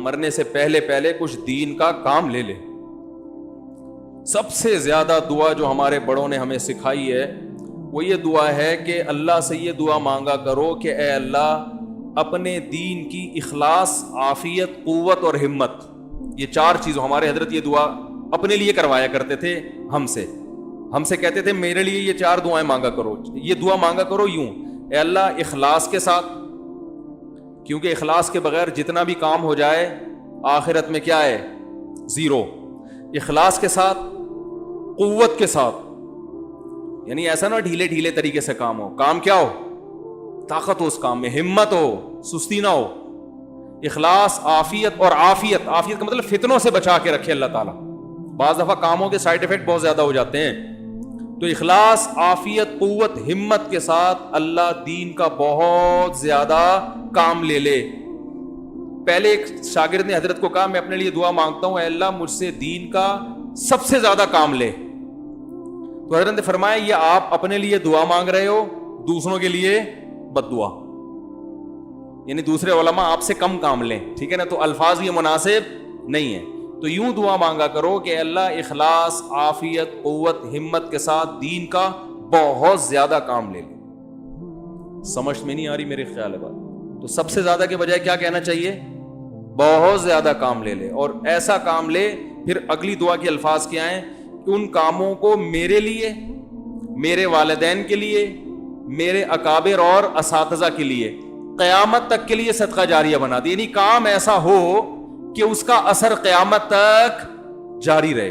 مرنے سے پہلے پہلے کچھ دین کا کام لے لے. سب سے زیادہ دعا جو ہمارے بڑوں نے ہمیں سکھائی ہے وہ یہ دعا ہے کہ اللہ سے یہ دعا مانگا کرو کہ اے اللہ اپنے دین کی اخلاص، عافیت، قوت اور ہمت، یہ چار چیزوں. ہمارے حضرت یہ دعا اپنے لیے کروایا کرتے تھے ہم سے کہتے تھے میرے لیے یہ چار دعائیں مانگا کرو. یہ دعا مانگا کرو یوں: اے اللہ اخلاص کے ساتھ، کیونکہ اخلاص کے بغیر جتنا بھی کام ہو جائے آخرت میں کیا ہے؟ زیرو. اخلاص کے ساتھ، قوت کے ساتھ، یعنی ایسا نہ ڈھیلے ڈھیلے طریقے سے کام ہو. کام کیا ہو؟ طاقت ہو اس کام میں، ہمت ہو، سستی نہ ہو. اخلاص، عافیت. اور عافیت کا مطلب فتنوں سے بچا کے رکھے اللہ تعالیٰ. بعض دفعہ کاموں کے سائیڈ ایفیکٹ بہت زیادہ ہو جاتے ہیں. تو اخلاص، عافیت، قوت، ہمت کے ساتھ اللہ دین کا بہت زیادہ کام لے لے. پہلے ایک شاگرد نے حضرت کو کہا میں اپنے لیے دعا مانگتا ہوں اے اللہ مجھ سے دین کا سب سے زیادہ کام لے. تو حضرت نے فرمایا یہ آپ اپنے لیے دعا مانگ رہے ہو، دوسروں کے لیے بد دعا. یعنی دوسرے علماء آپ سے کم کام لیں، ٹھیک ہے نا؟ تو الفاظ یہ مناسب نہیں ہے. تو یوں دعا مانگا کرو کہ اللہ اخلاص، عافیت، قوت، ہمت کے ساتھ دین کا بہت زیادہ کام لے لے. سمجھ میں نہیں آ رہی میرے خیال ہے بات؟ تو سب سے زیادہ کے بجائے کیا کہنا چاہیے؟ بہت زیادہ کام لے لے. اور ایسا کام لے، پھر اگلی دعا کے الفاظ کیا ہیں کہ ان کاموں کو میرے لیے، میرے والدین کے لیے، میرے اکابر اور اساتذہ کے لیے، قیامت تک کے لیے صدقہ جاریہ بنا دی. یعنی کام ایسا ہو کہ اس کا اثر قیامت تک جاری رہے.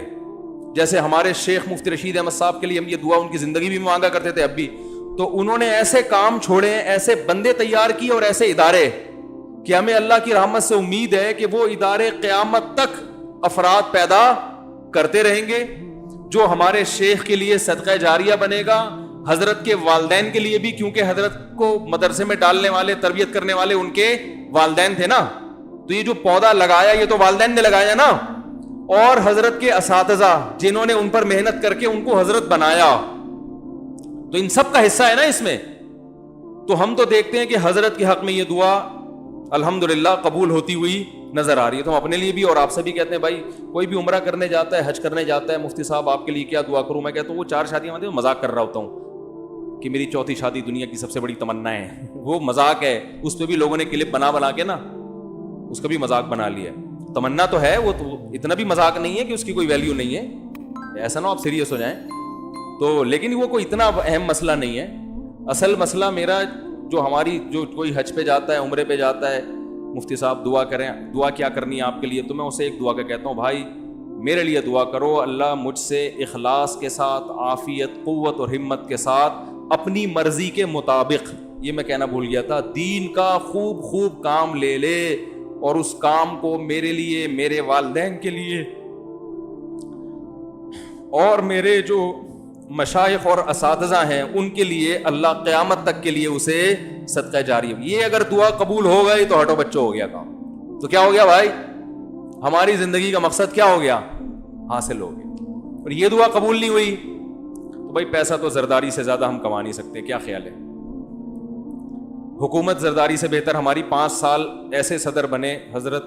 جیسے ہمارے شیخ مفتی رشید احمد صاحب کے لیے ہم یہ دعا ان کی زندگی بھی مانگا کرتے تھے اب بھی. تو انہوں نے ایسے کام چھوڑے، ایسے بندے تیار کیے اور ایسے ادارے کہ ہمیں اللہ کی رحمت سے امید ہے کہ وہ ادارے قیامت تک افراد پیدا کرتے رہیں گے جو ہمارے شیخ کے لیے صدقہ جاریہ بنے گا، حضرت کے والدین کے لیے بھی، کیونکہ حضرت کو مدرسے میں ڈالنے والے، تربیت کرنے والے ان کے والدین تھے نا. تو یہ جو پودا لگایا یہ تو والدین نے لگایا نا. اور حضرت کے اساتذہ جنہوں نے ان پر محنت کر کے ان کو حضرت بنایا، تو ان سب کا حصہ ہے نا اس میں. تو ہم تو دیکھتے ہیں کہ حضرت کے حق میں یہ دعا الحمدللہ قبول ہوتی ہوئی نظر آ رہی ہے. تو ہم اپنے لیے بھی اور آپ سے بھی کہتے ہیں بھائی کوئی بھی عمرہ کرنے جاتا ہے، حج کرنے جاتا ہے، مفتی صاحب آپ کے لیے کیا دعا کروں؟ میں کہتا ہوں وہ 4 شادیاں ہوتی ہیں، مذاق کر رہا ہوتا ہوں کہ میری 4تھی شادی دنیا کی سب سے بڑی تمنا ہے. وہ مذاق ہے، اس پہ بھی لوگوں نے کلپ بنا کے نا اس کا بھی مذاق بنا لیا. تمنا تو ہے، وہ تو اتنا بھی مذاق نہیں ہے کہ اس کی کوئی ویلیو نہیں ہے، ایسا نہ آپ سیریس ہو جائیں. تو لیکن وہ کوئی اتنا اہم مسئلہ نہیں ہے. اصل مسئلہ میرا جو جو کوئی حج پہ جاتا ہے، عمرے پہ جاتا ہے، مفتی صاحب دعا کریں، دعا کیا کرنی ہے آپ کے لیے؟ تو میں اسے ایک دعا کا کہتا ہوں بھائی میرے لیے دعا کرو، اللہ مجھ سے اخلاص کے ساتھ، عافیت، قوت اور ہمت کے ساتھ اپنی مرضی کے مطابق، یہ میں کہنا بھول گیا تھا، دین کا خوب کام لے لے اور اس کام کو میرے لیے، میرے والدین کے لیے اور میرے جو مشائخ اور اساتذہ ہیں ان کے لیے اللہ قیامت تک کے لیے اسے صدقہ جاری. یہ اگر دعا قبول ہو گئی تو ہٹو بچوں ہو گیا کام. تو کیا ہو گیا بھائی؟ ہماری زندگی کا مقصد کیا ہو گیا؟ حاصل ہو گیا. اور یہ دعا قبول نہیں ہوئی تو بھائی پیسہ تو زرداری سے زیادہ ہم کما نہیں سکتے. کیا خیال ہے؟ حکومت زرداری سے بہتر ہماری 5 سال ایسے صدر بنے حضرت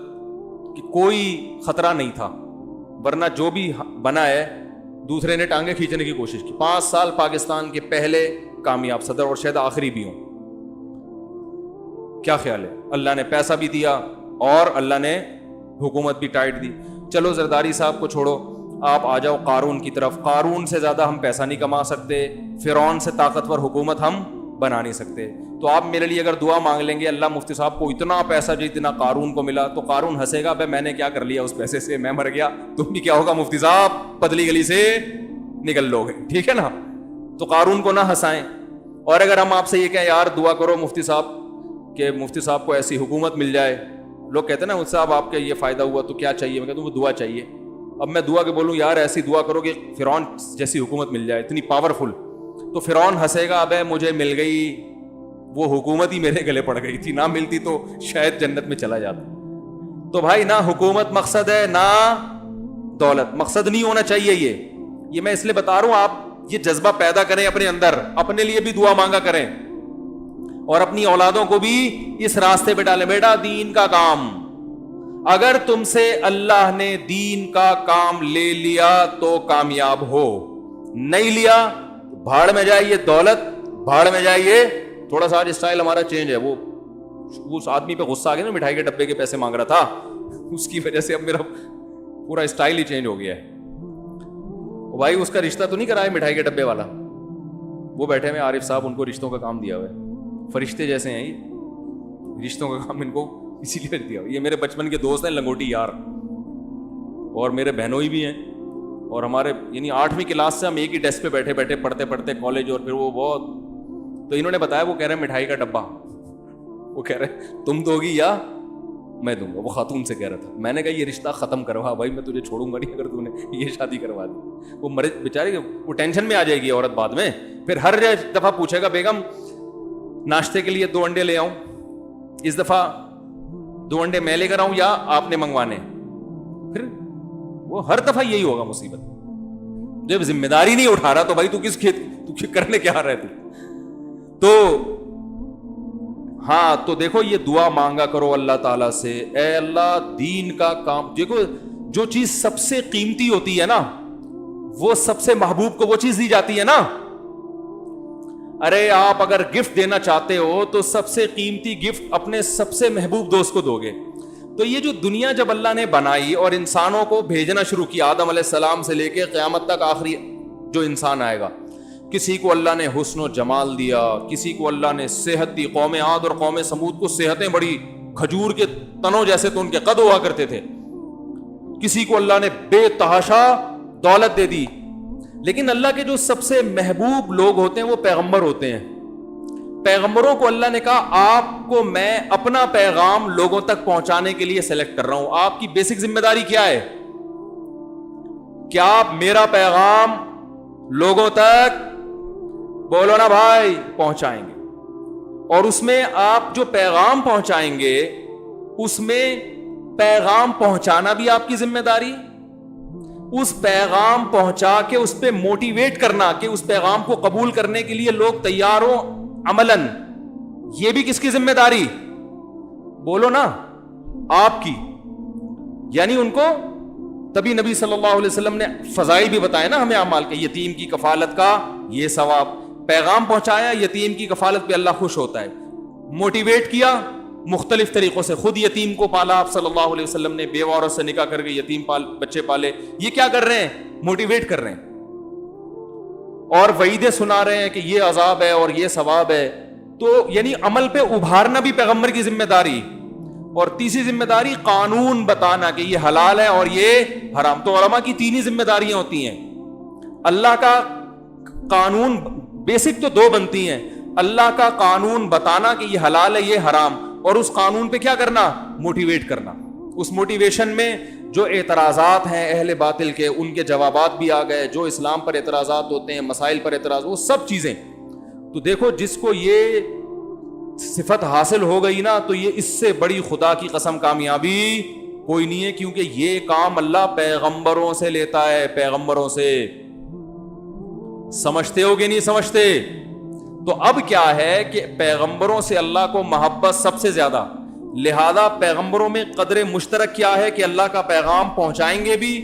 کہ کوئی خطرہ نہیں تھا، ورنہ جو بھی بنا ہے دوسرے نے ٹانگیں کھینچنے کی کوشش کی. 5 سال پاکستان کے پہلے کامیاب صدر اور شاید آخری بھی ہوں. کیا خیال ہے؟ اللہ نے پیسہ بھی دیا اور اللہ نے حکومت بھی ٹائٹ دی. چلو زرداری صاحب کو چھوڑو، آپ آ جاؤ قارون کی طرف. قارون سے زیادہ ہم پیسہ نہیں کما سکتے، فرعون سے طاقتور حکومت ہم بنا نہیں سکتے. تو آپ میرے لیے اگر دعا مانگ لیں گے اللہ مفتی صاحب کو اتنا پیسہ جتنا قارون کو ملا، تو قارون ہنسے گا بھائی میں نے کیا کر لیا اس پیسے سے، میں مر گیا. تم بھی کیا ہوگا مفتی صاحب؟ پتلی گلی سے نکل لو گے، ٹھیک ہے نا؟ تو قارون کو نہ ہنسائیں. اور اگر ہم آپ سے یہ کہیں یار دعا کرو مفتی صاحب کہ مفتی صاحب کو ایسی حکومت مل جائے، لوگ کہتے ہیں نا مفتی صاحب آپ کا یہ فائدہ ہوا تو کیا چاہیے؟ میں کہتا ہوں وہ دعا چاہیے. اب میں دعا کے بولوں یار ایسی دعا کرو کہ فرعون جیسی حکومت مل جائے، اتنی پاورفل، تو فرعون ہنسے گا ابے مجھے مل گئی، وہ حکومت ہی میرے گلے پڑ گئی تھی، نہ ملتی تو شاید جنت میں چلا جاتا. تو بھائی نہ حکومت مقصد ہے نہ دولت، مقصد نہیں ہونا چاہیے. یہ میں اس لیے بتا رہا ہوں آپ یہ جذبہ پیدا کریں اپنے اندر، اپنے لیے بھی دعا مانگا کریں اور اپنی اولادوں کو بھی اس راستے پہ ڈالیں. بیٹا دین کا کام اگر تم سے اللہ نے دین کا کام لے لیا تو کامیاب ہو, نہیں لیا بھاڑ میں جائے یہ دولت, بھاڑ میں جائے یہ. تھوڑا سا آج اسٹائل ہمارا چینج ہے, وہ اس آدمی پہ غصہ آ گیا نا, مٹھائی کے ڈبے کے پیسے مانگ رہا تھا, اس کی وجہ سے اب میرا پورا اسٹائل ہی چینج ہو گیا ہے. بھائی اس کا رشتہ تو نہیں کرایا مٹھائی کے ڈبے والا, وہ بیٹھے ہوئے عارف صاحب, ان کو رشتوں کا کام دیا ہوا ہے, فرشتے جیسے ہیں یہ, رشتوں کا کام ان کو اسی لیے دیا. یہ میرے بچپن کے دوست ہیں, لنگوٹی یار, اور میرے بہنوئی بھی ہیں, اور ہمارے یعنی 8ویں کلاس سے ہم ایک ہی ڈیسک پہ بیٹھے بیٹھے پڑھتے پڑھتے کالج, اور پھر وہ بہت, تو انہوں نے بتایا, وہ کہہ رہے ہیں مٹھائی کا ڈبہ, وہ کہہ رہے تم دو گی یا میں دوں گا, وہ خاتون سے کہہ رہا تھا. میں نے کہا یہ رشتہ ختم کروا بھائی, میں تجھے چھوڑوں گا نہیں اگر تو نے یہ شادی کروا دی. وہ مرے بیچارے, وہ ٹینشن میں آ جائے گی عورت بعد میں, پھر ہر دفعہ پوچھے گا بیگم ناشتے کے لیے 2 انڈے لے آؤں, اس دفعہ 2 انڈے میں لے کر آؤں یا آپ نے منگوانے, پھر وہ ہر دفعہ یہی ہوگا مصیبت. جب ذمہ داری نہیں اٹھا رہا تو بھائی تو کس کھیت تو کرنے کیا رہے تو ہاں. تو دیکھو یہ دعا مانگا کرو اللہ تعالیٰ سے, اے اللہ دین کا کام. دیکھو جو چیز سب سے قیمتی ہوتی ہے نا, وہ سب سے محبوب کو وہ چیز دی جاتی ہے نا. ارے آپ اگر گفٹ دینا چاہتے ہو تو سب سے قیمتی گفٹ اپنے سب سے محبوب دوست کو دو گے. تو یہ جو دنیا جب اللہ نے بنائی اور انسانوں کو بھیجنا شروع کیا, آدم علیہ السلام سے لے کے قیامت تک آخری جو انسان آئے گا, کسی کو اللہ نے حسن و جمال دیا, کسی کو اللہ نے صحت دی. قوم عاد اور قوم سمود کو صحتیں بڑی, کھجور کے تنوں جیسے تو ان کے قد ہوا کرتے تھے. کسی کو اللہ نے بے تحاشا دولت دے دی. لیکن اللہ کے جو سب سے محبوب لوگ ہوتے ہیں وہ پیغمبر ہوتے ہیں. پیغمبروں کو اللہ نے کہا آپ کو میں اپنا پیغام لوگوں تک پہنچانے کے لیے سلیکٹ کر رہا ہوں. آپ کی بیسک ذمہ داری کیا ہے؟ کیا آپ میرا پیغام لوگوں تک, بولو نا بھائی, پہنچائیں گے. اور اس میں آپ جو پیغام پہنچائیں گے اس میں پیغام پہنچانا بھی آپ کی ذمہ داری, اس پیغام پہنچا کے اس پہ موٹیویٹ کرنا کہ اس پیغام کو قبول کرنے کے لیے لوگ تیار ہو عملاً, یہ بھی کس کی ذمہ داری؟ بولو نا, آپ کی. یعنی ان کو تبھی نبی صلی اللہ علیہ وسلم نے فضائل بھی بتائے نا ہمیں اعمال کے, یتیم کی کفالت کا یہ ثواب, پیغام پہنچایا, یتیم کی کفالت پہ اللہ خوش ہوتا ہے. موٹیویٹ کیا مختلف طریقوں سے, خود یتیم کو پالا آپ صلی اللہ علیہ وسلم نے, بیوہ عورت سے نکاح کر کے یتیم بچے پالے. یہ کیا کر رہے ہیں؟ موٹیویٹ کر رہے ہیں, اور وعیدیں سنا رہے ہیں کہ یہ عذاب ہے اور یہ ثواب ہے. تو یعنی عمل پہ ابھارنا بھی پیغمبر کی ذمہ داری. اور تیسری ذمہ داری قانون بتانا کہ یہ حلال ہے اور یہ حرام. تو علماء کی 3 ہی ذمہ داریاں ہوتی ہیں. اللہ کا قانون بیسک تو 2 بنتی ہیں, اللہ کا قانون بتانا کہ یہ حلال ہے یہ حرام, اور اس قانون پہ کیا کرنا؟ موٹیویٹ کرنا. اس موٹیویشن میں جو اعتراضات ہیں اہل باطل کے, ان کے جوابات بھی آ گئے. جو اسلام پر اعتراضات ہوتے ہیں, مسائل پر اعتراض, وہ سب چیزیں. تو دیکھو جس کو یہ صفت حاصل ہو گئی نا, تو یہ اس سے بڑی خدا کی قسم کامیابی کوئی نہیں ہے, کیونکہ یہ کام اللہ پیغمبروں سے لیتا ہے, پیغمبروں سے. سمجھتے ہو کہ نہیں سمجھتے؟ تو اب کیا ہے کہ پیغمبروں سے اللہ کو محبت سب سے زیادہ, لہذا پیغمبروں میں قدر مشترک کیا ہے کہ اللہ کا پیغام پہنچائیں گے بھی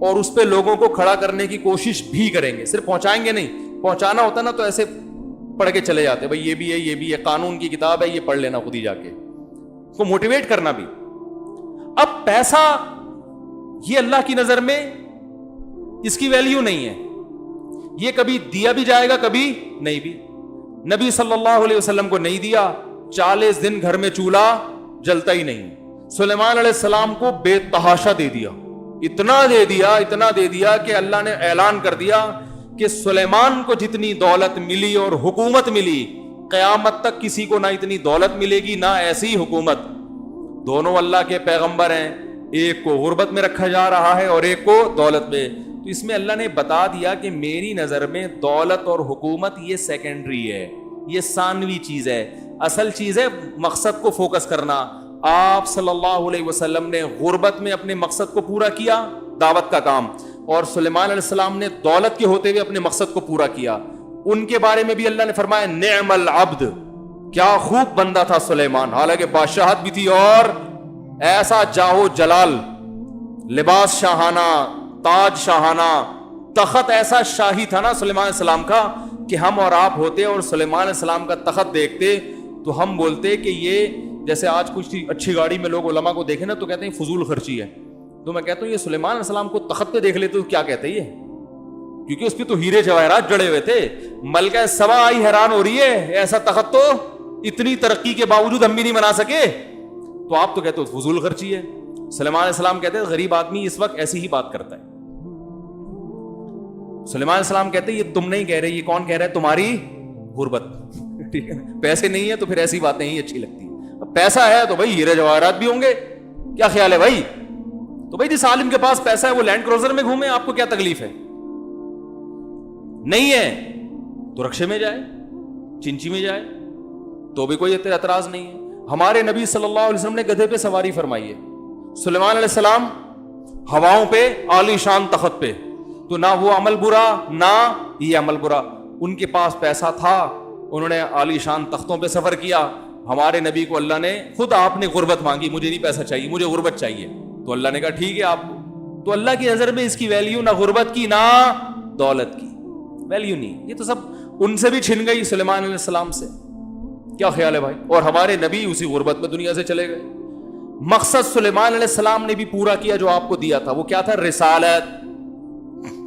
اور اس پہ لوگوں کو کھڑا کرنے کی کوشش بھی کریں گے. صرف پہنچائیں گے نہیں, پہنچانا ہوتا نا تو ایسے پڑھ کے چلے جاتے, بھائی یہ بھی ہے یہ بھی ہے, قانون کی کتاب ہے یہ پڑھ لینا خود ہی جا کے. کو موٹیویٹ کرنا بھی. اب پیسہ یہ اللہ کی نظر میں اس کی ویلیو نہیں ہے, یہ کبھی دیا بھی جائے گا کبھی نہیں بھی. نبی صلی اللہ علیہ وسلم کو نہیں دیا, 40 دن گھر میں چولہا جلتا ہی نہیں. سلیمان علیہ السلام کو بے تحاشا دے دیا, اتنا دے دیا کہ اللہ نے اعلان کر دیا کہ سلیمان کو جتنی دولت ملی اور حکومت ملی, قیامت تک کسی کو نہ اتنی دولت ملے گی نہ ایسی حکومت. دونوں اللہ کے پیغمبر ہیں, ایک کو غربت میں رکھا جا رہا ہے اور ایک کو دولت میں. تو اس میں اللہ نے بتا دیا کہ میری نظر میں دولت اور حکومت یہ سیکنڈری ہے, یہ ثانوی چیز ہے, اصل چیز ہے مقصد کو فوکس کرنا. آپ صلی اللہ علیہ وسلم نے غربت میں اپنے مقصد کو پورا کیا, دعوت کا کام, اور سلیمان علیہ السلام نے دولت کے ہوتے ہوئے اپنے مقصد کو پورا کیا. ان کے بارے میں بھی اللہ نے فرمایا نعم العبد, کیا خوب بندہ تھا سلیمان, حالانکہ بادشاہت بھی تھی اور ایسا جاہو جلال، لباس شاہانہ، تاج شاہانہ، تخت ایسا شاہی تھا نا سلیمان علیہ السلام کا کہ ہم اور آپ ہوتے اور سلیمان علیہ السلام کا تخت دیکھتے تو ہم بولتے کہ یہ جیسے آج کچھ اچھی گاڑی میں لوگ علماء کو دیکھیں نا تو کہتے ہیں فضول خرچی ہے، تو میں کہتا ہوں یہ سلیمان علیہ السلام کو تخت پہ دیکھ لیتے تو کیا کہتے یہ، کیونکہ اس پہ تو ہیرے جواہرات جڑے ہوئے تھے. ملکہ سبا آئی حیران ہو رہی ہے ایسا تخت تو اتنی ترقی کے باوجود ہم بھی نہیں بنا سکے، تو آپ تو کہتے ہو فضول خرچی ہے. سلیمان علیہ السلام کہتے ہیں غریب آدمی اس وقت ایسی ہی بات کرتا ہے. سلیمان علیہ السلام کہتے ہیں یہ تم نہیں کہہ رہے، یہ کون کہہ رہا ہے؟ تمہاری غربت. ٹھیک ہے، پیسے نہیں ہے تو پھر ایسی باتیں ہی اچھی لگتی ہیں. پیسا ہے تو بھائی ہیرے جواہرات بھی ہوں گے، کیا خیال ہے بھائی؟ تو بھائی جس عالم کے پاس پیسہ ہے وہ لینڈ کروزر میں گھومے، آپ کو کیا تکلیف ہے؟ نہیں ہے تو رکشے میں جائے، چنچی میں جائے تو بھی کوئی اعتراض نہیں ہے. ہمارے نبی صلی اللہ علیہ وسلم نے گدھے پہ سواری فرمائی ہے. سلیمان علیہ السلام ہواؤں پہ، عالی شان تخت پہ، تو نہ وہ عمل برا نہ یہ عمل برا. ان کے پاس پیسہ تھا، انہوں نے عالی شان تختوں پہ سفر کیا. ہمارے نبی کو اللہ نے خود، آپ نے غربت مانگی، مجھے نہیں پیسہ چاہیے، مجھے غربت چاہیے، تو اللہ نے کہا ٹھیک ہے آپ کو. تو اللہ کی نظر میں اس کی ویلیو نہ غربت کی نہ دولت کی ویلیو نہیں. یہ تو سب ان سے بھی چھن گئی سلیمان علیہ السلام سے. کیا خیال ہے بھائی؟ اور ہمارے نبی اسی غربت میں دنیا سے چلے گئے. مقصد سلیمان علیہ السلام نے بھی پورا کیا جو آپ کو دیا تھا. وہ کیا تھا؟ رسالت،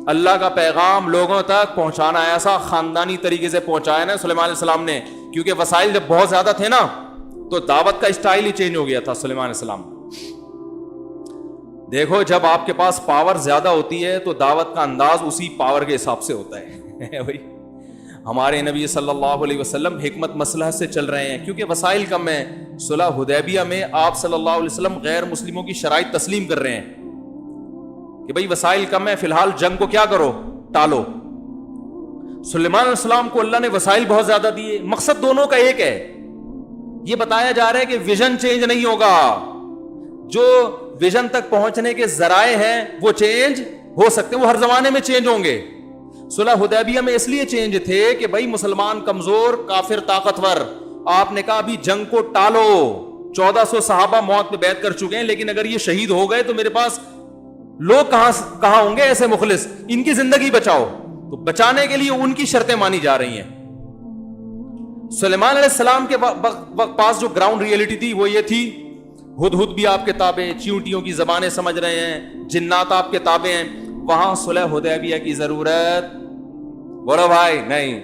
اللہ کا پیغام لوگوں تک پہنچانا. ایسا خاندانی طریقے سے پہنچایا نا سلیمان علیہ السلام نے، کیونکہ وسائل جب بہت زیادہ تھے نا تو دعوت کا اسٹائل ہی چینج ہو گیا تھا سلیمان علیہ السلام. دیکھو جب آپ کے پاس پاور زیادہ ہوتی ہے تو دعوت کا انداز اسی پاور کے حساب سے ہوتا ہے. بھائی ہمارے نبی صلی اللہ علیہ وسلم حکمت مصلحت سے چل رہے ہیں کیونکہ وسائل کم ہیں. صلح حدیبیہ میں آپ صلی اللہ علیہ وسلم غیر مسلموں کی شرائط تسلیم کر رہے ہیں کہ بھائی وسائل کم ہے، فی الحال جنگ کو کیا کرو؟ ٹالو. سلیمان علیہ السلام کو اللہ نے وسائل بہت زیادہ دیے. مقصد دونوں کا ایک ہے. یہ بتایا جا رہا ہے کہ ویژن چینج نہیں ہوگا، جو ویژن تک پہنچنے کے ذرائع ہیں وہ چینج ہو سکتے ہیں، وہ ہر زمانے میں چینج ہوں گے. صلح حدیبیہ میں اس لیے چینج تھے کہ بھائی مسلمان کمزور، کافر طاقتور. آپ نے کہا ابھی جنگ کو ٹالو. 1400 صحابہ موت پہ بیعت کر چکے ہیں، لیکن اگر یہ شہید ہو گئے تو میرے پاس لوگ کہاں ہوں گے ایسے مخلص؟ ان کی زندگی بچاؤ. تو بچانے کے لیے ان کی شرطیں مانی جا رہی ہیں. سلیمان علیہ السلام کے پاس جو گراؤنڈ ریئلٹی تھی وہ یہ تھی، ہدہد بھی آپ کے تابع، چیونٹیوں کی زبانیں سمجھ رہے ہیں، جنات آپ کے تابع ہیں. وہاں صلح حدیبیہ کی ضرورت بولو بھائی نہیں.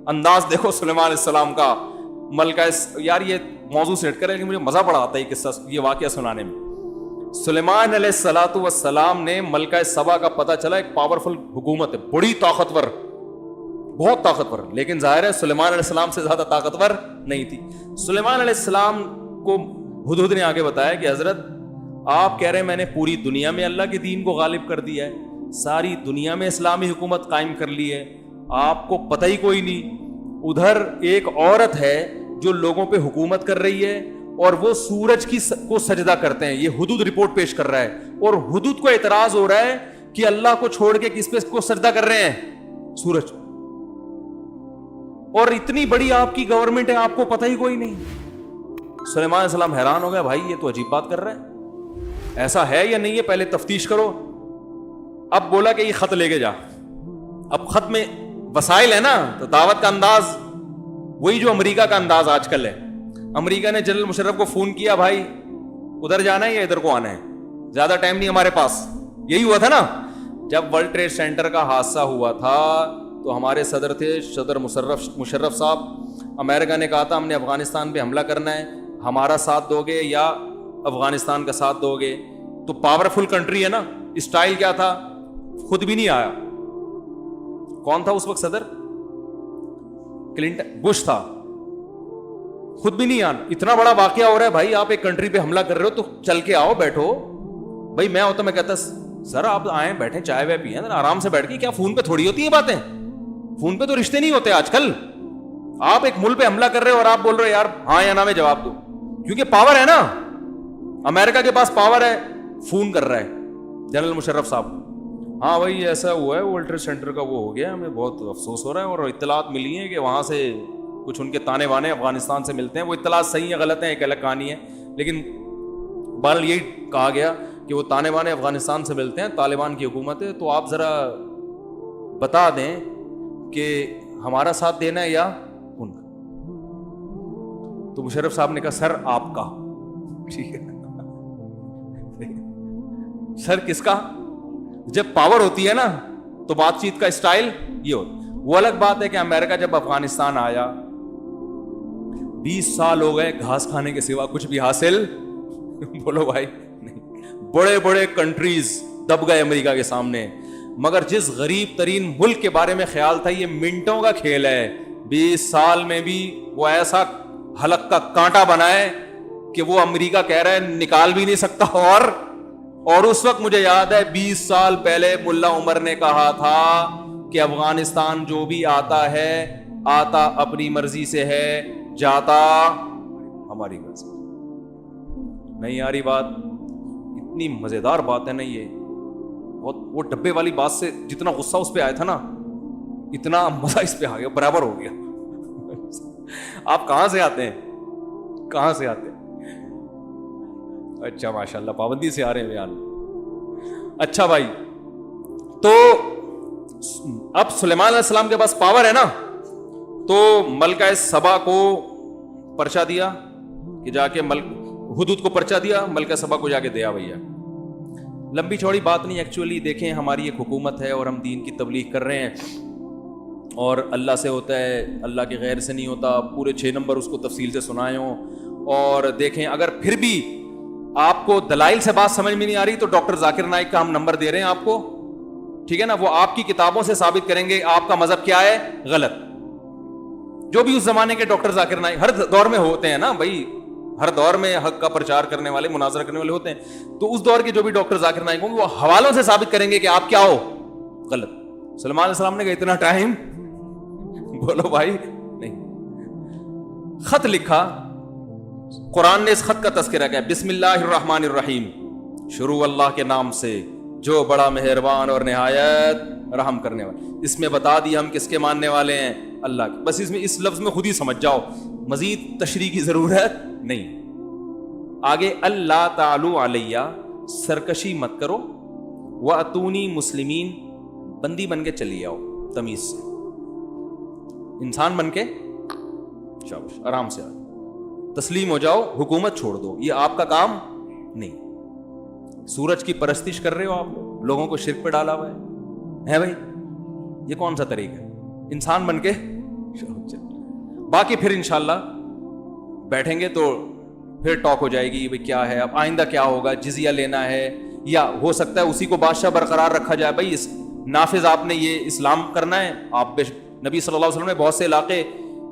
انداز دیکھو سلیمان علیہ السلام کا. ملکہ یار یہ موضوع سیٹ کرے کہ مجھے مزہ بڑا آتا ہے قصہ، یہ واقعہ سنانے میں. سلیمان علیہ الصلوۃ والسلام نے ملکہ سبا کا پتہ چلا ایک پاورفل حکومت ہے، بڑی طاقتور، بہت طاقتور، لیکن ظاہر ہے سلیمان علیہ السلام سے زیادہ طاقتور نہیں تھی. سلیمان علیہ السلام کو ہدہد نے آگے بتایا کہ حضرت آپ کہہ رہے ہیں میں نے پوری دنیا میں اللہ کے دین کو غالب کر دیا ہے، ساری دنیا میں اسلامی حکومت قائم کر لی ہے، آپ کو پتہ ہی کوئی نہیں. ادھر ایک عورت ہے جو لوگوں پہ حکومت کر رہی ہے اور وہ سورج کو سجدہ کرتے ہیں. یہ ہدہد رپورٹ پیش کر رہا ہے اور ہدہد کو اعتراض ہو رہا ہے کہ اللہ کو چھوڑ کے کس پہ کو سجدہ کر رہے ہیں؟ سورج. اور اتنی بڑی آپ کی گورنمنٹ ہے، آپ کو پتہ ہی کوئی نہیں. سلیمان علیہ السلام حیران ہو گیا، بھائی یہ تو عجیب بات کر رہا ہے، ایسا ہے یا نہیں ہے پہلے تفتیش کرو. اب بولا کہ یہ خط لے کے جا. اب خط میں وسائل ہے نا، تو دعوت کا انداز وہی جو امریکہ کا انداز آج کل ہے. امریکہ نے جنرل مشرف کو فون کیا، بھائی ادھر جانا ہے یا ادھر کو آنا ہے، زیادہ ٹائم نہیں ہمارے پاس. یہی ہوا تھا نا جب ورلڈ ٹریڈ سینٹر کا حادثہ ہوا تھا تو ہمارے صدر تھے صدر مشرف صاحب. امریکہ نے کہا تھا ہم نے افغانستان پہ حملہ کرنا ہے، ہمارا ساتھ دو گے یا افغانستان کا ساتھ دو گے؟ تو پاورفل کنٹری ہے نا. اسٹائل کیا تھا؟ خود بھی نہیں آیا. کون تھا اس وقت صدر؟ کلنٹن، بش تھا. خود بھی نہیں آنا. اتنا بڑا واقعہ ہو رہا ہے بھائی، آپ ایک کنٹری پہ حملہ کر رہے ہو تو چل کے آؤ، بیٹھو. بھائی میں ہوتا میں کہتا سر آپ آئیں بیٹھیں چائے وائے پیئیں آرام سے بیٹھ کے. کیا فون پہ تھوڑی ہوتی ہیں باتیں؟ فون پہ تو رشتے نہیں ہوتے آج کل. آپ ایک ملک پہ حملہ کر رہے ہو اور آپ بول رہے ہو یار ہاں یا نہ میں جواب دو، کیونکہ پاور ہے نا. امریکہ کے پاس پاور ہے. فون کر رہا ہے جنرل مشرف صاحب، ہاں بھائی ایسا ہوا ہے ورلڈ ٹریڈ سینٹر کا وہ ہو گیا، ہمیں بہت افسوس ہو رہا ہے اور اطلاعات ملی ہیں کہ وہاں سے کچھ ان کے تانے وانے افغانستان سے ملتے ہیں. وہ اطلاعات صحیح ہیں غلط ہیں ایک الگ کہانی ہے، لیکن بہرحال یہی کہا گیا کہ وہ تانے بانے افغانستان سے ملتے ہیں, طالبان کی حکومت ہے, تو آپ ذرا بتا دیں کہ ہمارا ساتھ دینا ہے یا ان کا. تو مشرف صاحب نے کہا سر آپ کا. ٹھیک ہے سر کس کا؟ جب پاور ہوتی ہے نا تو بات چیت کا اسٹائل یہ ہوتا. وہ الگ بات ہے کہ امریکہ جب افغانستان آیا 20 سال ہو گئے, گھاس کھانے کے سوا کچھ بھی حاصل بولو بھائی نہیں. بڑے بڑے کنٹریز دب گئے امریکہ کے سامنے, مگر جس غریب ترین ملک کے بارے میں خیال تھا یہ منٹوں کا کھیل ہے, 20 سال میں بھی وہ ایسا حلق کا کانٹا بنائے کہ وہ امریکہ کہہ رہا ہے نکال بھی نہیں سکتا. اور اس وقت مجھے یاد ہے 20 سال پہلے ملا عمر نے کہا تھا کہ افغانستان جو بھی آتا ہے آتا اپنی مرضی سے ہے, جاتا ہماری مرضی. نہیں آ رہی بات؟ اتنی مزیدار بات ہے نا یہ, بہت. وہ ڈبے والی بات سے جتنا غصہ اس پہ آیا تھا نا اتنا مزہ اس پہ آ گیا, برابر ہو گیا. آپ کہاں سے آتے ہیں, کہاں سے آتے ہیں؟ اچھا ماشاءاللہ پابندی سے آ رہے ہیں بیان. اچھا بھائی, تو اب سلیمان علیہ السلام کے پاس پاور ہے نا, تو ملکہ سبا کو پرچہ دیا کہ جا کے حدود کو پرچہ دیا, ملکہ سبا کو جا کے دیا. بھیا لمبی چوڑی بات نہیں, ایکچولی دیکھیں ہماری ایک حکومت ہے اور ہم دین کی تبلیغ کر رہے ہیں, اور اللہ سے ہوتا ہے, اللہ کے غیر سے نہیں ہوتا. پورے 6 نمبر اس کو تفصیل سے سنائے ہوں. اور دیکھیں اگر پھر بھی آپ کو دلائل سے بات سمجھ میں نہیں آ رہی تو ڈاکٹر ذاکر نائک کا ہم نمبر دے رہے ہیں آپ کو, ٹھیک ہے نا. وہ آپ کی کتابوں سے ثابت کریں گے آپ کا مذہب کیا ہے غلط. جو بھی اس زمانے کے ڈاکٹر ذاکر نائک, ہر دور میں ہوتے ہیں نا بھائی, ہر دور میں حق کا پرچار کرنے والے, مناظرہ کرنے والے ہوتے ہیں. تو اس دور کے جو بھی ڈاکٹر ذاکر نائک ہوں گے وہ حوالوں سے ثابت کریں گے کہ آپ کیا ہو غلط. سلمان علیہ السلام نے کہا اتنا ٹائم بولو بھائی نہیں. خط لکھا, قرآن نے اس خط کا تذکرہ کیا, بسم اللہ الرحمن الرحیم, شروع اللہ کے نام سے جو بڑا مہربان اور نہایت رحم کرنے والا. اس میں بتا دیا ہم کس کے ماننے والے ہیں, اللہ کے. بس اس میں اس لفظ میں خود ہی سمجھ جاؤ, مزید تشریح کی ضرورت نہیں. آگے اللہ تعالی علیہ, سرکشی مت کرو, واتونی مسلمین, بندی بن کے چلی آؤ تمیز سے, انسان بن کے شاباش آرام سے آؤ, تسلیم ہو جاؤ, حکومت چھوڑ دو, یہ آپ کا کام نہیں. سورج کی پرستش کر رہے ہو آپ لوگوں کو شرک پہ ڈالا ہوا ہے بھائی, یہ کون سا طریقہ ہے؟ انسان بن کے. باقی پھر انشاءاللہ بیٹھیں گے تو پھر ٹاک ہو جائے گی بھائی کیا ہے اب آئندہ کیا ہوگا, جزیہ لینا ہے یا ہو سکتا ہے اسی کو بادشاہ برقرار رکھا جائے. بھائی اس نافذ آپ نے یہ اسلام کرنا ہے, آپ نبی صلی اللہ علیہ وسلم نے بہت سے علاقے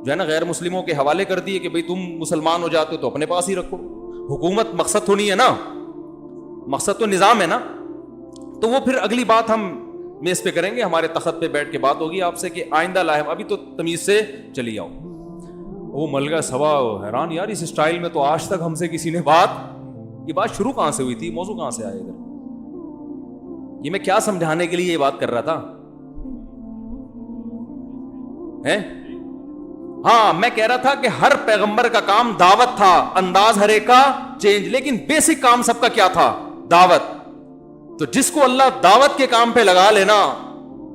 جو ہے نا غیر مسلموں کے حوالے کر دیے کہ بھئی تم مسلمان ہو جاتے ہو تو اپنے پاس ہی رکھو. حکومت مقصد تو نہیں ہے نا, مقصد تو نظام ہے نا. تو وہ پھر اگلی بات ہم میز پہ کریں گے, ہمارے تخت پہ بیٹھ کے بات ہوگی آپ سے کہ آئندہ لاہم, ابھی تو تمیز سے چلی آؤ. وہ ملکہ سبا حیران, یار اس اسٹائل میں تو آج تک ہم سے کسی نے یہ بات شروع کہاں سے ہوئی تھی, موضوع کہاں سے آیا ادھر, یہ میں کیا سمجھانے کے لیے یہ بات کر رہا تھا ہیں؟ ہاں میں کہہ رہا تھا کہ ہر پیغمبر کا کام دعوت تھا, انداز ہر ایک کا چینج, لیکن بیسک کام سب کا کیا تھا, دعوت. تو جس کو اللہ دعوت کے کام پہ لگا لینا,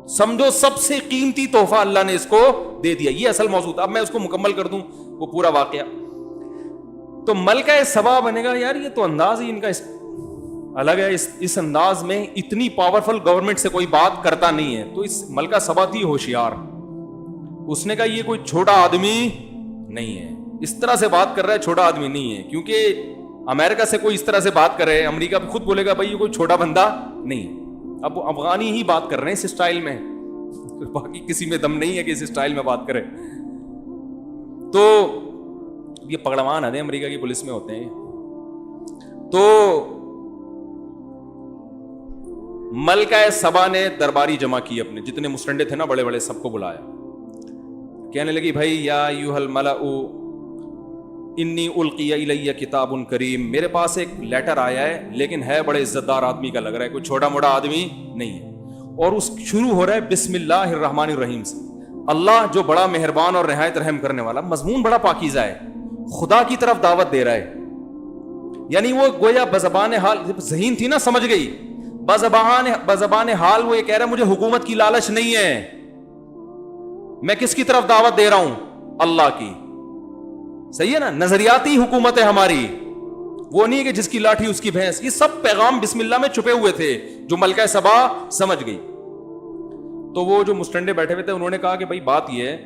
سمجھو سب سے قیمتی تحفہ اللہ نے اس کو دے دیا. یہ اصل موضوع تھا. اب میں اس کو مکمل کر دوں وہ پورا واقعہ. تو ملکہ سبا بنے گا, یار یہ تو انداز ہی ان کا الگ ہے, اس انداز میں اتنی پاورفل گورنمنٹ سے کوئی بات کرتا نہیں ہے. تو اس ملکہ سبا تھی ہوشیار, اس نے کہا یہ کوئی چھوٹا آدمی نہیں ہے, اس طرح سے بات کر رہا ہے, چھوٹا آدمی نہیں ہے. کیونکہ امریکہ سے کوئی اس طرح سے بات کر رہے ہیں, امریکہ بھی خود بولے گا بھائی یہ کوئی چھوٹا بندہ نہیں. اب وہ افغانی ہی بات کر رہے ہیں اس اسٹائل میں, باقی کسی میں دم نہیں ہے کہ اس اسٹائل میں بات کرے. تو یہ پگڑوان ہے امریکہ کی پولیس میں ہوتے ہیں. تو ملکہ سبا نے درباری جمع کی, اپنے جتنے مسٹنڈے تھے نا بڑے بڑے سب کو بلایا. کہنے لگی بھائی یا ایھا الملأ انی القی الی کتاب کریم, میرے پاس ایک لیٹر آیا ہے لیکن ہے بڑے عزت دار آدمی کا لگ رہا ہے, کوئی چھوٹا موٹا آدمی نہیں ہے. اور اس شروع ہو رہا ہے بسم اللہ الرحمن الرحیم سے, اللہ جو بڑا مہربان اور نہایت رحم کرنے والا. مضمون بڑا پاکیزہ ہے, خدا کی طرف دعوت دے رہا ہے. یعنی وہ گویا بزبان حال ذہین تھی نا, سمجھ گئی, بزبان حال وہ یہ کہہ رہا ہے مجھے حکومت کی لالچ نہیں ہے, میں کس کی طرف دعوت دے رہا ہوں, اللہ کی. صحیح ہے نا, نظریاتی حکومت ہے ہماری, وہ نہیں ہے کہ جس کی لاٹھی اس کی بھینس. یہ سب پیغام بسم اللہ میں چھپے ہوئے تھے جو ملکہ سبا سمجھ گئی. تو وہ جو مسٹنڈے بیٹھے ہوئے تھے انہوں نے کہا کہ بھائی بات یہ ہے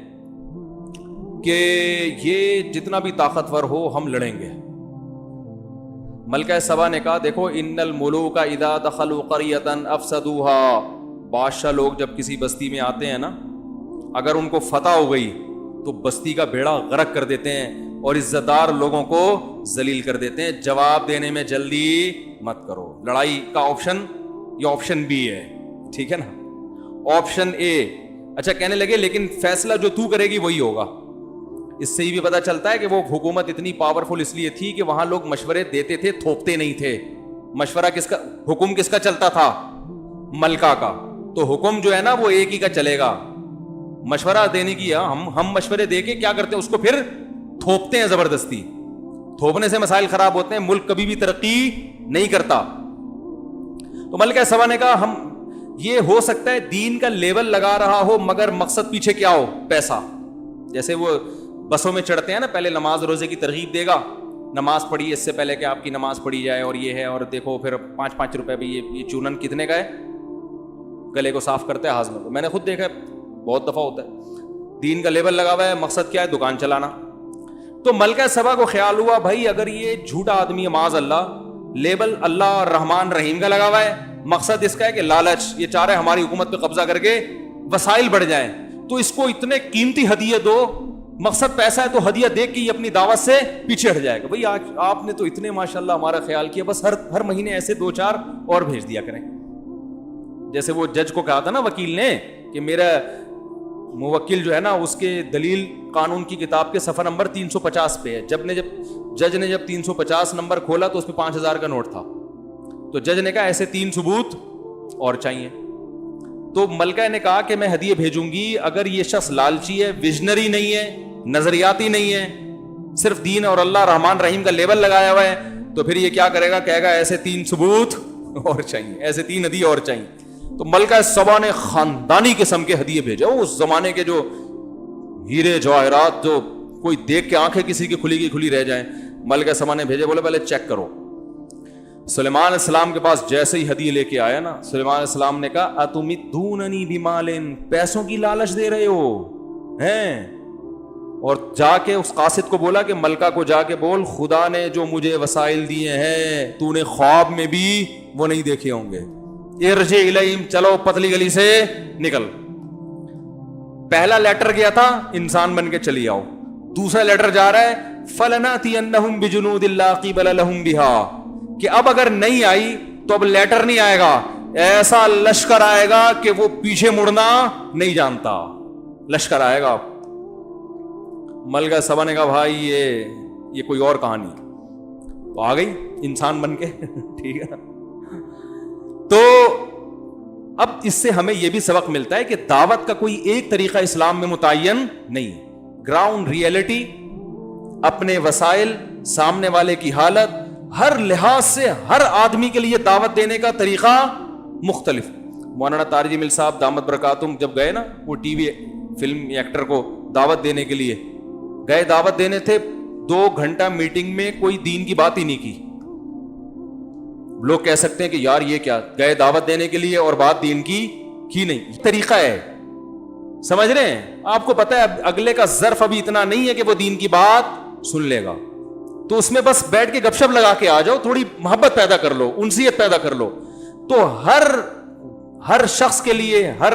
کہ یہ جتنا بھی طاقتور ہو ہم لڑیں گے. ملکہ سبا نے کہا دیکھو ان الملوک اذا دخلوا قریۃ افسدوها, بادشاہ لوگ جب کسی بستی میں آتے ہیں نا, اگر ان کو فتح ہو گئی تو بستی کا بیڑا غرق کر دیتے ہیں اور عزت دار لوگوں کو ذلیل کر دیتے ہیں. جواب دینے میں جلدی مت کرو. لڑائی کا آپشن یہ آپشن بی ہے, ٹھیک ہے نا, آپشن اے. اچھا کہنے لگے لیکن فیصلہ جو تو کرے گی وہی ہوگا. اس سے یہ بھی پتا چلتا ہے کہ وہ حکومت اتنی پاورفل اس لیے تھی کہ وہاں لوگ مشورے دیتے تھے, تھوپتے نہیں تھے. مشورہ کس کا, حکم کس کا چلتا تھا, ملکہ کا. تو حکم جو ہے نا وہ ایک ہی کا چلے گا. مشورہ دینے کی ہم مشورے دے کے کیا کرتے ہیں, اس کو پھر تھوپتے ہیں زبردستی. تھوپنے سے مسائل خراب ہوتے ہیں, ملک کبھی بھی ترقی نہیں کرتا. تو ملکہ سبا نے کہا ہم یہ ہو سکتا ہے دین کا لیول لگا رہا ہو مگر مقصد پیچھے کیا ہو, پیسہ. جیسے وہ بسوں میں چڑھتے ہیں نا, پہلے نماز روزے کی ترغیب دے گا, نماز پڑھی اس سے پہلے کہ آپ کی نماز پڑھی جائے, اور یہ ہے, اور دیکھو پھر 5 روپے بھی یہ چونن کتنے کا ہے, گلے کو صاف کرتے ہیں ہاضمے کو. میں نے خود دیکھا ہے, بہت دفعہ ہوتا ہے. دین کا لیبل لگا ہوا ہے, مقصد کیا ہے, دکان چلانا. تو ملکہ سبا کو خیال ہوا بھائی اگر یہ جھوٹا آدمی ہے معاذ اللہ, لیبل اللہ رحمان رحیم کا لگا ہوا ہے, مقصد اس کا ہے کہ لالچ, یہ چاہ رہے ہماری حکومت پہ قبضہ کر کے وسائل بڑھ جائیں, تو اس کو اتنے قیمتی ہدیے دو, مقصد پیسہ ہے تو ہدیہ دے کے یہ اپنی دعوت سے پیچھے ہٹ جائے گا. بھائی آپ نے تو اتنے ماشاءاللہ ہمارا خیال کیا, بس ہر مہینے ایسے 2-4 اور بھیج دیا کریں. جیسے وہ جج کو کہا تھا نا وکیل نے کہ میرا موکل جو ہے نا اس کے دلیل قانون کی کتاب کے صفحہ نمبر 350 پہ ہے. جج نے جب 350 نمبر کھولا تو اس پہ 5000 کا نوٹ تھا. تو جج نے کہا ایسے 3 ثبوت اور چاہیے. تو ملکہ نے کہا کہ میں ہدیے بھیجوں گی اگر یہ شخص لالچی ہے, ویژنری نہیں ہے, نظریاتی نہیں ہے, صرف دین اور اللہ رحمان رحیم کا لیبل لگایا ہوا ہے, تو پھر یہ کیا کرے گا, کہے گا ایسے 3 ثبوت اور چاہیے, ایسے 3 ہدیے اور چاہیے. تو ملکہ سبا نے خاندانی قسم کے ہدیے بھیجے. اس زمانے کے جو ہیرے جواہرات جو کوئی دیکھ کے آنکھیں کسی کی کھلی رہ جائیں, ملکہ سبا نے بھیجے. بولے پہلے چیک کرو. سلیمان علیہ السلام کے پاس جیسے ہی ہدیے لے کے آیا نا, سلیمان علیہ السلام نے کہا اتمدوننی بمال, پیسوں کی لالچ دے رہے ہو ہیں. اور جا کے اس قاصد کو بولا کہ ملکہ کو جا کے بول خدا نے جو مجھے وسائل دیے ہیں تو نے خواب میں بھی وہ نہیں دیکھے ہوں گے. ارجع الیہم, چلو پتلی گلی سے نکل. پہلا لیٹر گیا تھا انسان بن کے چلی آؤ, دوسرا لیٹر جا رہا ہے فلناتینہم بجنود لا قبل لہم بها, کہ اب اگر نہیں آئی تو اب لیٹر نہیں آئے گا, ایسا لشکر آئے گا کہ وہ پیچھے مڑنا نہیں جانتا, لشکر آئے گا. ملکہ سبا نے کہا بھائی یہ کوئی اور کہانی. تو آ گئی انسان بن کے, ٹھیک ہے. تو اب اس سے ہمیں یہ بھی سبق ملتا ہے کہ دعوت کا کوئی ایک طریقہ اسلام میں متعین نہیں. گراؤنڈ ریئلٹی, اپنے وسائل, سامنے والے کی حالت, ہر لحاظ سے ہر آدمی کے لیے دعوت دینے کا طریقہ مختلف. مولانا طارق جمیل صاحب دامت برکاتہم جب گئے نا, وہ ٹی وی فلم ایکٹر کو دعوت دینے کے لیے گئے, دعوت دینے تھے, 2 گھنٹہ میٹنگ میں کوئی دین کی بات ہی نہیں کی. لوگ کہہ سکتے ہیں کہ یار یہ کیا, گئے دعوت دینے کے لیے اور بات دین کی نہیں. طریقہ ہے, سمجھ رہے ہیں. آپ کو پتا ہے اگلے کا ظرف ابھی اتنا نہیں ہے کہ وہ دین کی بات سن لے گا, تو اس میں بس بیٹھ کے گپ شپ لگا کے آ جاؤ, تھوڑی محبت پیدا کر لو, انسیت پیدا کر لو. تو ہر شخص کے لیے, ہر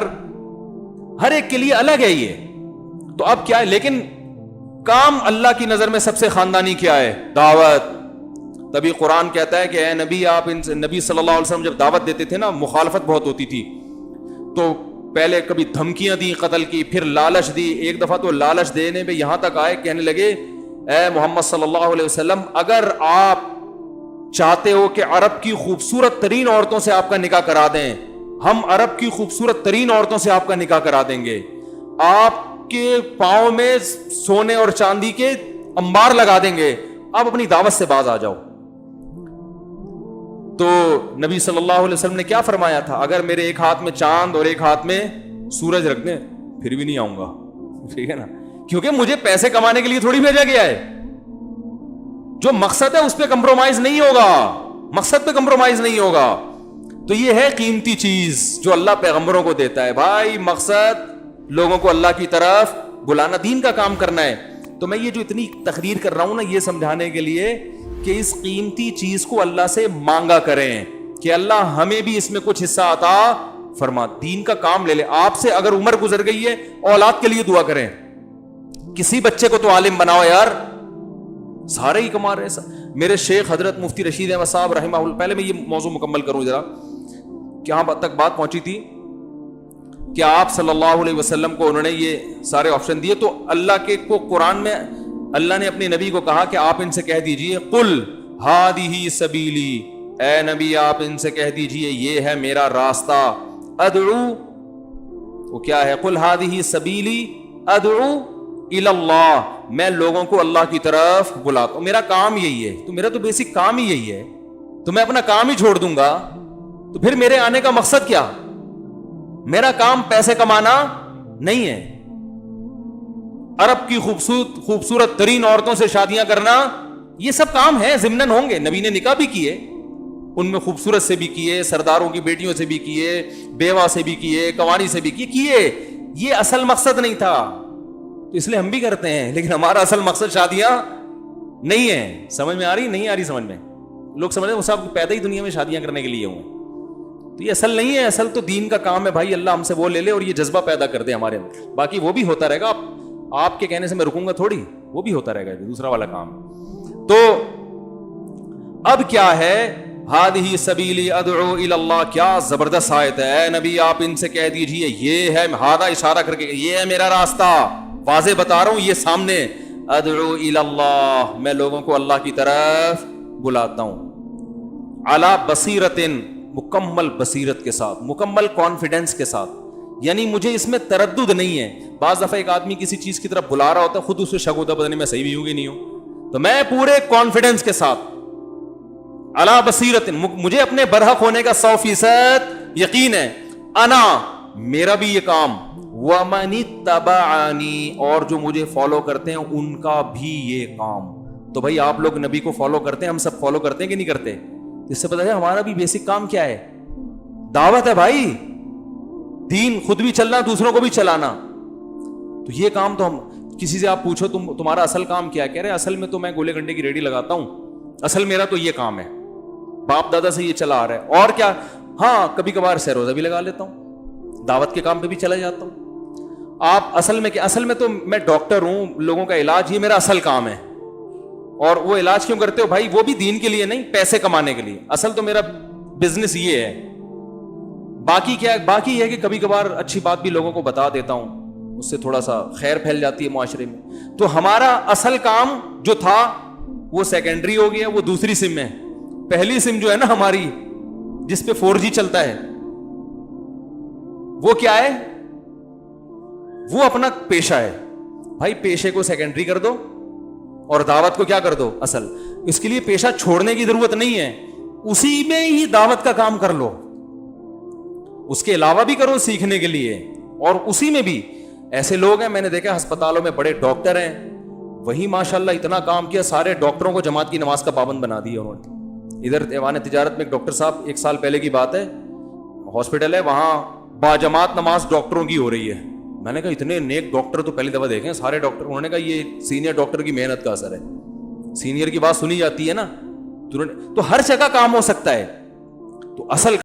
ایک کے لیے الگ ہے یہ. تو اب کیا ہے, لیکن کام اللہ کی نظر میں سب سے خاندانی کیا ہے, دعوت. تبھی قرآن کہتا ہے کہ اے نبی, آپ نبی صلی اللہ علیہ وسلم جب دعوت دیتے تھے نا, مخالفت بہت ہوتی تھی. تو پہلے کبھی دھمکیاں دی قتل کی, پھر لالچ دی. ایک دفعہ تو لالچ دینے پہ یہاں تک آئے, کہنے لگے اے محمد صلی اللہ علیہ وسلم, اگر آپ چاہتے ہو کہ عرب کی خوبصورت ترین عورتوں سے آپ کا نکاح کرا دیں, ہم عرب کی خوبصورت ترین عورتوں سے آپ کا نکاح کرا دیں گے, آپ کے پاؤں میں سونے اور چاندی کے انبار لگا دیں گے, آپ اپنی دعوت سے باز آ جاؤ. تو نبی صلی اللہ علیہ وسلم نے کیا فرمایا تھا؟ اگر میرے ایک ہاتھ میں چاند اور ایک ہاتھ میں سورج رکھ دیں پھر بھی نہیں آؤں گا. ٹھیک ہے نا, کیونکہ مجھے پیسے کمانے کے لیے تھوڑی بھیجا گیا ہے. جو مقصد ہے اس پہ کمپرومائز نہیں ہوگا, مقصد پہ کمپرومائز نہیں ہوگا. تو یہ ہے قیمتی چیز جو اللہ پیغمبروں کو دیتا ہے. بھائی مقصد لوگوں کو اللہ کی طرف بلانا, دین کا کام کرنا ہے. تو میں یہ جو اتنی تقریر کر رہا ہوں نا, یہ سمجھانے کے لیے کہ اس قیمتی چیز کو اللہ سے مانگا کریں کہ اللہ ہمیں بھی اس میں کچھ حصہ عطا فرما. دین کا کام لے لے. آپ سے اگر عمر گزر گئی ہے, اولاد کے لیے دعا کریں. کسی بچے کو تو عالم بناؤ یار, سارے ہی کما رہے ہیں. میرے شیخ حضرت مفتی رشید احمد صاحب رحمہ اللہ, پہلے میں یہ موضوع مکمل کروں ذرا, کہاں تک بات پہنچی تھی کہ آپ صلی اللہ علیہ وسلم کو انہوں نے یہ سارے آپشن دیے. تو اللہ کے کو قرآن میں اللہ نے اپنے نبی کو کہا کہ آپ ان سے کہہ دیجئے قل ہادہ سبیلی, اے نبی آپ ان سے کہہ دیجئے یہ ہے میرا راستہ. ادعو, وہ کیا ہے؟ قل ہادہ سبیلی ادعو الی اللہ, میں لوگوں کو اللہ کی طرف بلاتا ہوں, میرا کام یہی ہے. تو میرا تو بیسک کام ہی یہی ہے, تو میں اپنا کام ہی چھوڑ دوں گا تو پھر میرے آنے کا مقصد کیا؟ میرا کام پیسے کمانا نہیں ہے. عرب کی خوبصورت ترین عورتوں سے شادیاں کرنا, یہ سب کام ہے, ضمناً ہوں گے. نبی نے نکاح بھی کیے, ان میں خوبصورت سے بھی کیے, سرداروں کی بیٹیوں سے بھی کیے, بیوہ سے بھی کیے, کنواری سے بھی کیے. یہ اصل مقصد نہیں تھا, تو اس لیے ہم بھی کرتے ہیں, لیکن ہمارا اصل مقصد شادیاں نہیں ہے. سمجھ میں آ رہی؟ نہیں آ رہی سمجھ میں؟ لوگ سمجھ رہے ہیں وہ سب پیدا ہی دنیا میں شادیاں کرنے کے لیے ہوئے, تو یہ اصل نہیں ہے. اصل تو دین کا کام ہے بھائی. اللہ ہم سے وہ لے لے اور یہ جذبہ پیدا کر دے ہمارے اندر. باقی وہ بھی ہوتا رہے گا, آپ کے کہنے سے میں رکوں گا تھوڑی, وہ بھی ہوتا رہے گا, دوسرا والا کام. تو اب کیا ہے ہادہ سبیلی ادعو الی اللہ, کیا زبردست آیت ہے. اے نبی آپ ان سے کہہ دیجئے یہ ہے, ہادہ اشارہ کر کے یہ ہے میرا راستہ, واضح بتا رہا ہوں یہ سامنے. ادعو الی اللہ, میں لوگوں کو اللہ کی طرف بلاتا ہوں. علی بصیرت, مکمل بصیرت کے ساتھ, مکمل کانفیڈنس کے ساتھ, یعنی مجھے اس میں تردد نہیں ہے. بعض دفعہ ایک آدمی کسی چیز کی طرف بلا رہا ہوتا ہے, خود اسے شک ہوتا ہے پتہ نہیں میں صحیح بھی ہوں کہ نہیں ہوں, تو میں پورے کانفیڈنس کے ساتھ علی بصیرت, مجھے اپنے برحق ہونے کا 100% یقین ہے. انا, میرا بھی یہ کام, ومن اتبعنی, اور جو مجھے فالو کرتے ہیں ان کا بھی یہ کام. تو بھائی آپ لوگ نبی کو فالو کرتے ہیں, ہم سب فالو کرتے ہیں کہ نہیں کرتے؟ اس سے پتہ ہے ہمارا بھی بیسک کام کیا ہے, دعوت ہے بھائی. دین خود بھی چلنا, دوسروں کو بھی چلانا. تو یہ کام تو ہم, کسی سے آپ پوچھو تمہارا اصل کام کیا ہے, کہہ رہے اصل میں تو میں گولے گنڈے کی ریڈی لگاتا ہوں, اصل میرا تو یہ کام ہے, باپ دادا سے یہ چلا آ رہا ہے. اور کیا, ہاں کبھی کبھار سے روزہ بھی لگا لیتا ہوں, دعوت کے کام پہ بھی چلا جاتا ہوں. آپ اصل میں کیا؟ اصل میں تو میں ڈاکٹر ہوں, لوگوں کا علاج یہ میرا اصل کام ہے. اور وہ علاج کیوں کرتے ہو بھائی؟ وہ بھی دین کے لیے نہیں, پیسے کمانے کے لیے. اصل تو میرا بزنس یہ ہے. باقی کیا ہے؟ باقی یہ ہے کہ کبھی کبھار اچھی بات بھی لوگوں کو بتا دیتا ہوں, اس سے تھوڑا سا خیر پھیل جاتی ہے معاشرے میں. تو ہمارا اصل کام جو تھا وہ سیکنڈری ہو گیا, وہ دوسری سم ہے. پہلی سم جو ہے نا ہماری, جس پہ 4G چلتا ہے, وہ کیا ہے؟ وہ اپنا پیشہ ہے. بھائی پیشے کو سیکنڈری کر دو اور دعوت کو کیا کر دو اصل. اس کے لیے پیشہ چھوڑنے کی ضرورت نہیں ہے, اسی میں ہی دعوت کا کام کر لو, اس کے علاوہ بھی کرو سیکھنے کے لیے. اور اسی میں بھی ایسے لوگ ہیں, میں نے دیکھا ہسپتالوں میں بڑے ڈاکٹر ہیں, وہی ماشاءاللہ اتنا کام کیا, سارے ڈاکٹروں کو جماعت کی نماز کا پابند بنا دیا انہوں نے. ادھر ایوان تجارت میں ایک ڈاکٹر صاحب, 1 سال پہلے کی بات ہے, ہاسپٹل ہے وہاں باجماعت نماز ڈاکٹروں کی ہو رہی ہے. میں نے کہا اتنے نیک ڈاکٹر تو پہلی دفعہ دیکھیں, سارے ڈاکٹر. انہوں نے کہا یہ سینئر ڈاکٹر کی محنت کا اثر ہے, سینئر کی بات سنی جاتی ہے نا, تو ہر جگہ کام ہو سکتا ہے. تو اصل